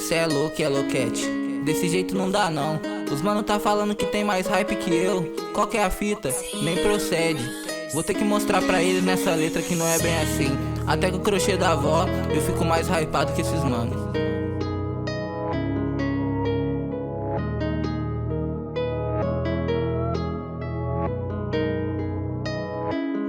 Cê é louco, Cat. Desse jeito não dá não. Os mano tá falando que tem mais hype que eu. Qual que é a fita? Nem procede. Vou ter que mostrar pra eles nessa letra que não é bem assim. Até com o crochê da avó eu fico mais hypado que esses manos.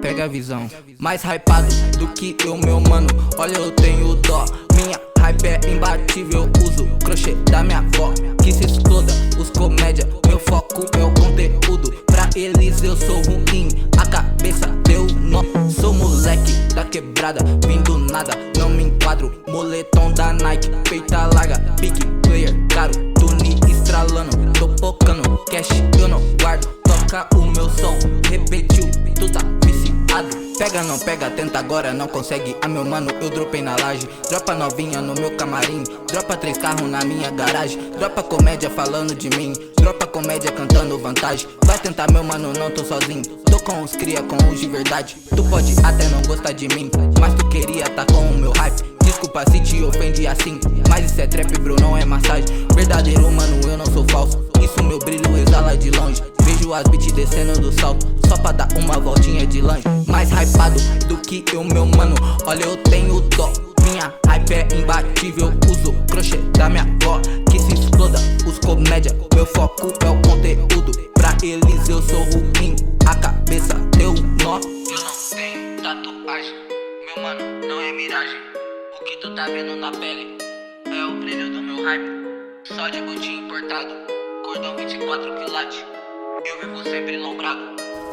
Pega a visão. Mais hypado do que eu, meu mano. Olha, eu tenho dó. Minha hype é imbatível. Uso o crochê da minha avó. Que se exploda os comédia. Meu foco é o conteúdo. Pra eles eu sou ruim. A cabeça deu nó. Sou moleque da quebrada. Vim do nada, não me enquadro. Moletom da Nike, peita larga. Big player, caro, tune estralando. Tô focando, cash eu não guardo. Toca o meu som, repetiu, tu tá viciado. Pega não pega, tenta agora, não consegue. Ah meu mano, eu dropei na laje. Dropa novinha no meu camarim. Dropa 3 carros na minha garagem. Dropa comédia falando de mim. Dropa comédia cantando vantagem. Vai tentar meu mano, não tô sozinho. Tô com os cria, com os de verdade. Tu pode até não gostar de mim, mas tu queria tá com o meu hype. Desculpa se te ofendi assim, mas isso é trap bro, não é massagem. Verdadeiro mano, eu não sou falso. Isso meu brilho exala de longe. Vejo as beats descendo do salto, só pra dar uma voltinha de lanche. Mais hypado do que eu, meu mano. Olha, eu tenho dó. Minha hype é imbatível. Uso o crochê da minha avó. Que se exploda os comédia. Meu foco é o conteúdo. Pra eles eu sou ruim. A cabeça deu nó. Eu não tenho tatuagem. Meu mano, não é miragem. O que tu tá vendo na pele é o brilho do meu hype. Só de botinho importado, cordão 24 quilates. Eu vivo sempre lombrado.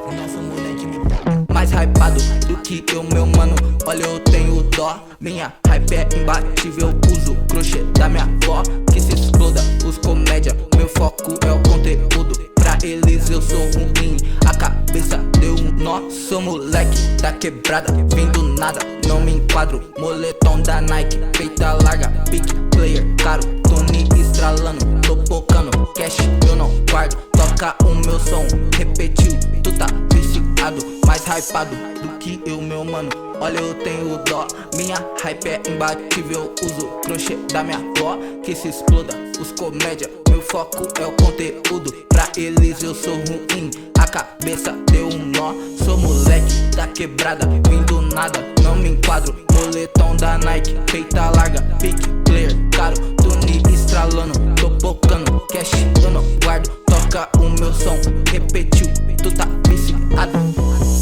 Nossa moleque me paga. Mais hypado do que eu, meu mano. Olha, eu tenho dó. Minha hype é imbatível. Uso o crochê da minha avó. Que se exploda os comédia. Meu foco é o conteúdo. Pra eles eu sou ruim. A cabeça deu um nó. Sou moleque da quebrada. Vim do nada, não me enquadro. Moletom da Nike, peita larga. Big player, caro, tune estralando. Tô focando, cash eu não guardo. Toca o meu som, repetiu, tu tá viciado. Mais hypado do que eu, meu mano. Olha, eu tenho dó. Minha hype é imbatível. Uso o crochê da minha avó. Que se exploda os comédia. Meu foco é o conteúdo. Pra eles eu sou ruim. A cabeça deu um nó. Sou moleque da quebrada. Vim do nada, não me enquadro. Moletom da Nike, peita larga. Big player, caro, tune estralando. Tô focando, cash eu não guardo. Toca o meu som, repetiu, tu tá viciado.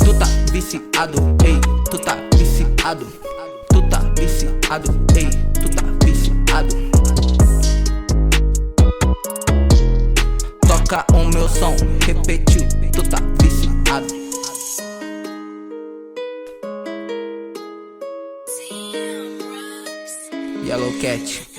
Tu tá viciado, ei, tu tá viciado. Tu tá viciado, ei, tu tá viciado. Toca o meu som, repetiu, tu tá viciado. Cat.